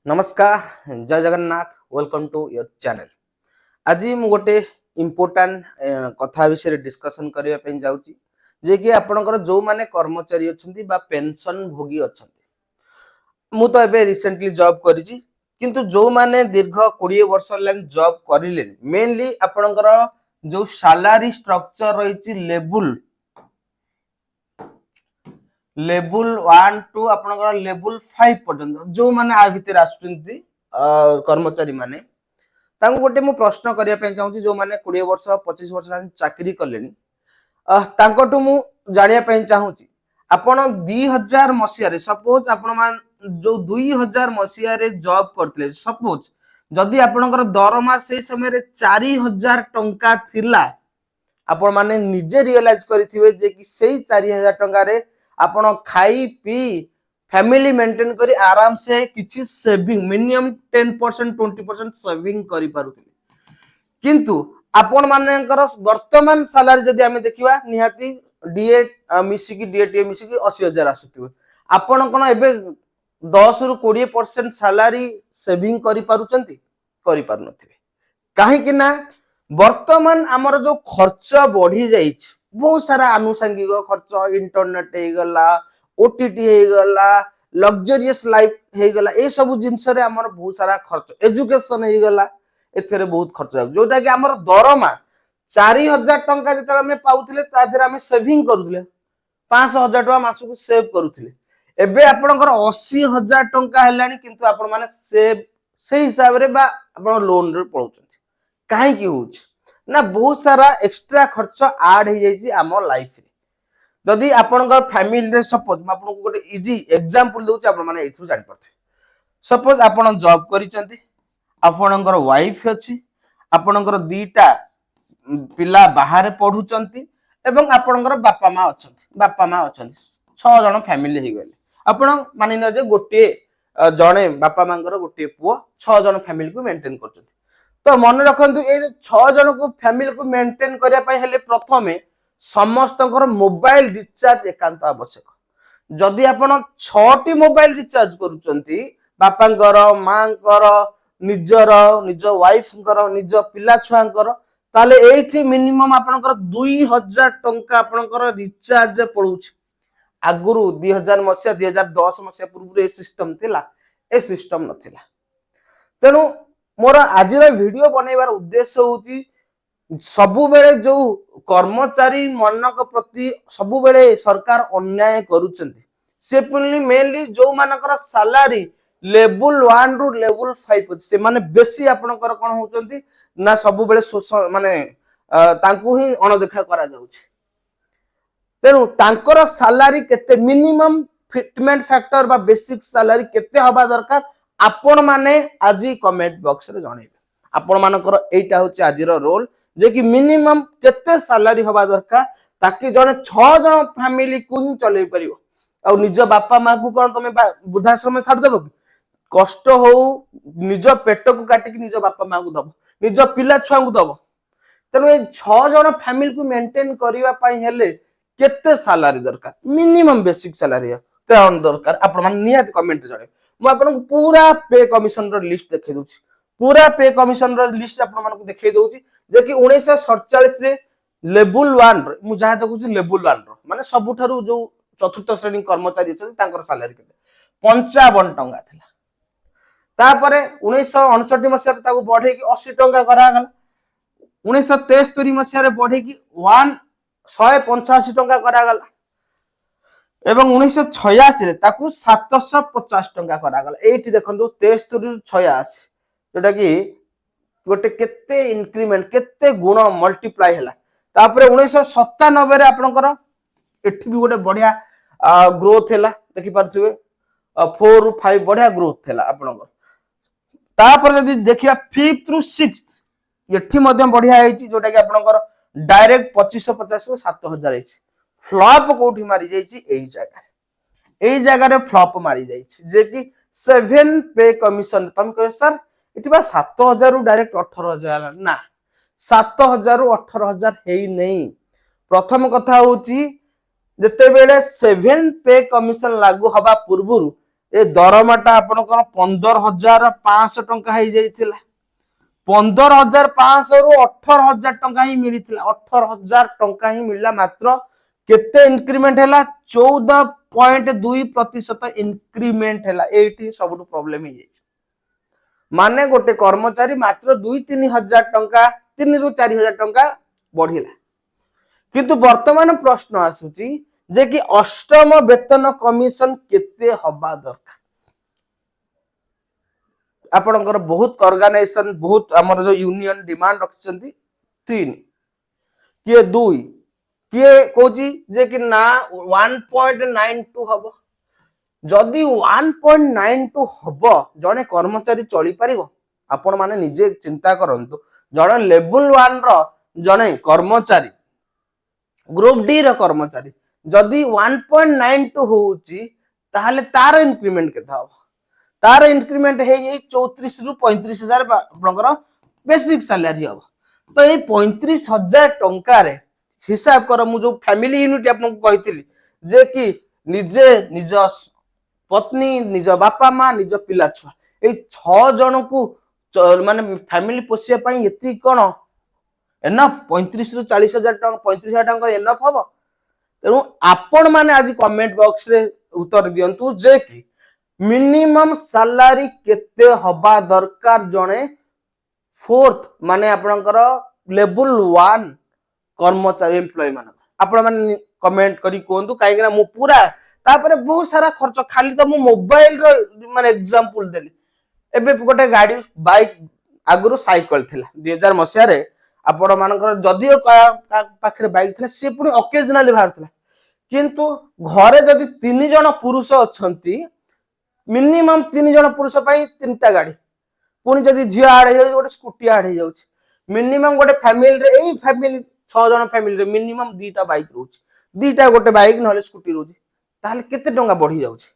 नमस्कार जय Jagannath welcome to your channel. आज मु गोटे इम्पोर्टाट कथा विषय डिस्कशन करने पे जाऊँगी जे कि आपणकर जो माने कर्मचारी अच्छा बा पेंशन भोगी अच्छा मु तो एबे रिसेंटली जॉब करी किंतु जो माने दीर्घ 20 वर्ष लाइन जॉब करिले मेनली आपणकर जो सैलरी स्ट्रक्चर रही लेवल 1 टू आपणकर लेवल 5 पर्यंत जो माने आ भीतर आसुचंती कर्मचारी माने तांको गोटे मु प्रश्न करिया पे चाहूची जो माने 20 वर्ष 25 वर्ष लाइन चाकरी करलेनी तांकोटू मु जानिया पे चाहूची आपण 2000 मसिया रे सपोज आपण मान जो 2000 मसिया रे जॉब करतले सपोज जदी आपणकर दरमा से समय रे 4000 टंका थिला आपण माने निजे रियलाइज करिथिबे जे कि सेही 4000 टंका रे आपण खाई पी फैमिली मेंटेन करी आराम से किछि सेविंग मिनिमम 10% 20% सेविंग करि पारुथिले किंतु आपण मानकर वर्तमान सैलरी जदी हमें देखिबा निहाती डीए मिसिकी डीएटीए मिसिकी 80000 आसुथिबे आपण कोन एबे 10 रु 20% सैलरी सेविंग करि पारुचंती करि पारु नथिबे काहे कि ना वर्तमान आमर जो खर्च बढ़ी जाइछ बहुत सारा आनुषंगिक खर्च इंटरनेट हे गला ओटीटी हे गला लग्जरियस लाइफ हे गला ए सब जिंस रे हमर बहुत सारा खर्च एजुकेशन हे गला एथरे बहुत खर्च जोटा कि हमर दरमा 4000 टंका जतरा हम पाउथिले ता देर हम सेविंग करूथिले 5000 टका मासु सेव करूथिले एबे आपनकर 80000 टंका हेलानी किंतु आपन माने सेव से हिसाब रे बा आपन लोन रे पळौचंती काहे की होउछ ना बहुत सारा एक्स्ट्रा खर्च ऐड हो जाइए आम लाइफ रे जदि आपनकर फैमिली रे सपोज म आपन को गोटे इजी एग्जांपल दोछ आपन माने एथु जानि परथे सपोज आपन जॉब करिसंती आपनकर वाइफ अछि आपनकर दीटा पिला बाहर पढुचंती एवं आपनकर बापा मां अछंती 6 जण फैमिली हे गेले आपन मानि न जे गोटे जणे बापा मांगर गोटे पुओ 6 जण फैमिली को मेंटेन करचंती तो मन रखु ये 6 जन को फैमिली को मेंटेन करने हेले प्रथमे समस्त मोबाइल रिचार्ज एकांत आवश्यक जदि आपण 6टी मोबाइल रिचार्ज करूचंती बापांकर मांकर निजर निज वाइफंकर निज पिला छुआंकर ताले एथि मिनिमम आपनकर 2000 टंका आपनकर रिचार्ज पड़ुछ आगुरु 2000 मसिया 2010 मसिया पूर्व ए सिस्टम थिला ए सिस्टम नथिला तेनु मोर आज वीडियो बनैबार उद्देश्य होची सबु बेले जो कर्मचारी मनक प्रति सबु बेले सरकार अन्याय करूचंती से मेनली जो मानकर सैलरी लेवल 1 रु लेवल 5 से माने बेसी आपनकर कोन होचंती ना सबु बेले माने तांकू ही अनदेखा करा जाउछ तेनु तांकर सैलरी केते मिनिमम फिटमेंट फैक्टर बा बेसिक सैलरी केते हबा दरकार आपण माने आज कमेंट बॉक्स रे जणैबे आपण मानकर एटा होची आज रोल जे कि मिनिमम केते सैलरी हबा दरकार ताकि जने 6 जन फैमिली को ही चलै परिबो आ निज बापा मां को कोन तमे वृद्धाश्रम में छाड़ देबो कष्ट हो निज पेट को काटी कि निज बापा मां को दबो निज पिला छुआ को दबो तनो ए 6 जन फैमिली को मेंटेन करिवा पई हेले केते सैलरी दरकार मिनिमम बेसिक सैलरी कोन दरकार आपण मान नियत कमेंट जणे मु आपन पूरा पे कमिशन रो लिस्ट देखै दोछि पूरा पे कमिशन रो लिस्ट आपन मान को देखै दोछि जे कि 1947 रे लेवल 1 रे मु जहा देखुछि लेवल 1 रो माने सबुठारु जो चतुर्थ श्रेणी कर्मचारी छै तांकर सैलरी केते 55 टंका थिला तापरे 1959 मसिया ताको बढ़े कि 80 टंका करा गला 1973 मसिया रे बढ़े कि 185 टंका करा गला एवं 1986 रे ताकू 750 टंका करा गला एठी देखंतु 73 रु 86 जोटा कि गोटे केते इंक्रीमेंट केते गुण मल्टीप्लाई हला तापरे 1997 रे आपनकर एठी भी गोटे बढ़िया ग्रोथ हला देखि पारथुबे 4 रु 5 बढ़िया ग्रोथ हला आपनकर तापर जदी देखिया 5th रु 6th एठी मध्यम बढ़िया आइची जोटा कि आपनकर डायरेक्ट 2550 रु 7000 आइची फ्लॉप कोठी मारी जाइची एई जगह रे फ्लॉप मारी जाइची जे कि 7 पे कमिशन तुम कह सर इति बा 7000 रु डायरेक्ट 18000 ना 7000 रु 18000 हेई नहीं प्रथम कथा होची जते बेले 7 पे कमिशन लागू हबा पूर्वरु ए दरमाटा आपनकर 15,500 टंका हो जाइथिला 15,500 रु 18,000 टंका ही मिलिथिला 18,000 टंका ही मिलला मात्र केते इंक्रीमेंट हैला 14.2% इंक्रीमेंट हैला एठी सबटु प्रॉब्लम ही माने गोटे कर्मचारी मात्र 2-3 हजार टंका 3 रु 4 हजार टंका बढ़िला किंतु वर्तमान प्रश्न आसुची जे कि अष्टम वेतन कमिशन केते हबा दरकार आपनकर बहुत ऑर्गेनाइजेशन बहुत हमर जो यूनियन डिमांड रखछंती 3 के 2 के कोची जे कि ना 1.92 हबो जदि 1.92 हबो जने कर्मचारी चली परिबो आपण माने निजे चिंता करंतु जने लेवल 1 रो जने कर्मचारी ग्रुप डी रो कर्मचारी जदि 1.92 होउची ताहले तार इंक्रीमेंट केता हबो तार इंक्रीमेंट हे 34 रु 35,000 आपनकर बेसिक सैलरी हबो तो ए 35,000 टंका रे हिसाब कर मु जो फैमिली यूनिट आपन को कहितली जे कि निजे निज पत्नी निज बापा माँ निज पिला छुआ ए 6 जन को माने फैमिली पोसिया पई एती कोन एनफ 35 रु 40,000 टंका 35,000 टंका एनफ हबो तेनु आपण माने आज कमेंट बॉक्स रे उत्तर दियंतु जे कि मिनिमम सैलरी केते हबा दरकार जणे फोर्थ माने आपनकर लेवल 1 कर्मचारी एम्प्लॉय मान आपण माने कमेंट करी कोंतु काहे कि मु पूरा तापरे बहुत सारा खर्च खाली तो मु मोबाइल रो माने एग्जांपल देली एबे गोटे गाड़ी बाइक आगुरु साइकिल थिला 2000 मसिया रे आपण मानकर जदियो पाखरे बाइक थिला से पुनी ओकेजनली बाहरथिला किंतु घरे जदि 3 जन पुरुष अछंती मिनिमम 3 जन पुरुष पई 3टा गाड़ी पुनी जदि झिया आड़ हे गोटे स्कूटी आड़ हे जाउची मिनिमम गोटे फैमिली रे एई फैमिली 6 जन फैमिली रे मिनिमम 2टा बाइक रहउची 2टा गोटे बाइक नहले स्कूटी रहउची ताहले केते टंका बढ़ी जाउची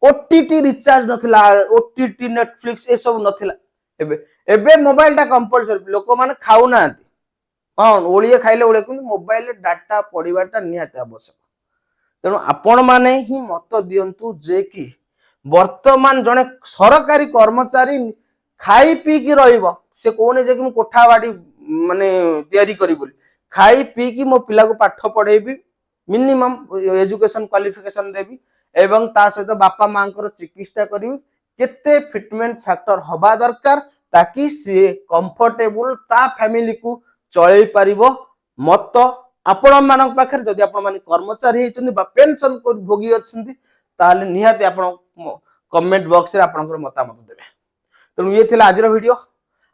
ओटीटी रिचार्ज नथिला ओटीटी नेटफ्लिक्स ए सब नथिला एबे मोबाइल टा कंपलसरी लोक माने खाउ नांती कोन ओलिए खाइले ओले कुन मोबाइल डाटा पढिबाटा निहाते आवश्यक तेनु आपण माने ही मत दियंतु जे कि वर्तमान जने सरकारी कर्मचारी खाई पी की रहिबो से कोने जे कि म कोठा बाडी माने तयारी करी बोली खाई पी की मो पिला को पाठ पढेबी मिनिमम एजुकेशन क्वालिफिकेशन देबी एवं ता सहित बापा मां को चिकित्सा करी केते फिटमेंट फैक्टर हबा दरकार ताकि से कंफर्टेबल ता फैमिली को चलै परिबो मत आपण मान पाखे जदि आपण माने कर्मचारी हेचंदी बा पेंशन को भोगी अछंदी ताले निहाते आपण कमेंट बॉक्स रे आपनकर मतामत देबे तनु ये थिला आज रो वीडियो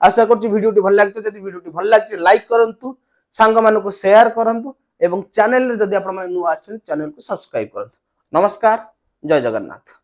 आशा करछि वीडियो टी भल लागतो जदि वीडियो टी भल लागछि लाइक करंतु सांग मानको को शेयर करंतु एवं चैनल रे जदि आपण माने नु आछन चैनल को सब्सक्राइब करंतु नमस्कार जय जगन्नाथ।